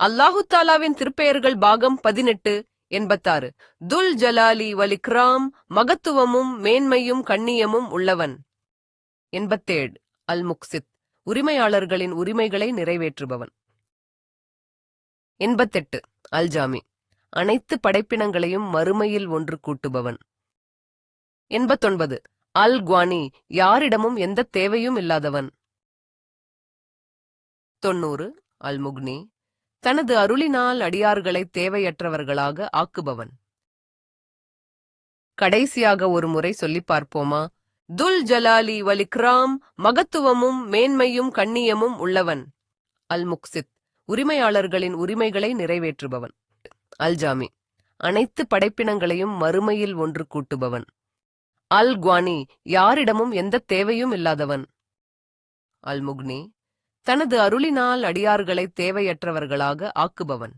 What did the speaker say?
அல்லாஹு தாலாவின் திருப்பெயர்கள் பாகம் 18 86. துல் ஜலாலி வலிக்ராம், மகத்துவமும் மேன்மையும் கண்ணியமும் உள்ளவன். 87. அல் முக்சித், உரிமையாளர்களின் உரிமைகளை நிறைவேற்றுபவன். 88. அல் ஜாமி, அனைத்து படைப்பினங்களையும் மறுமையில் ஒன்று கூட்டுபவன். 89. அல் குவானி, யாரிடமும் எந்த தேவையும் இல்லாதவன். 90. அல் முக்னி, தனது அருளினால் அடியார்களை தேவையற்றவர்களாக ஆக்குபவன். கடைசியாக ஒரு முறை சொல்லி பார்ப்போமா? துல் ஜலாலி வலிக்ராம், மகத்துவமும் மேன்மையும் கண்ணியமும் உள்ளவன். அல் முக்சித், உரிமையாளர்களின் உரிமைகளை நிறைவேற்றுபவன். அல் ஜாமி, அனைத்து படைப்பினங்களையும் மறுமையில் ஒன்று கூட்டுபவன். அல் குவானி, யாரிடமும் எந்த தேவையும் இல்லாதவன். அல் முக்னி, தனது அருளினால் அடியார்களை தேவையற்றவர்களாக ஆக்குபவன்.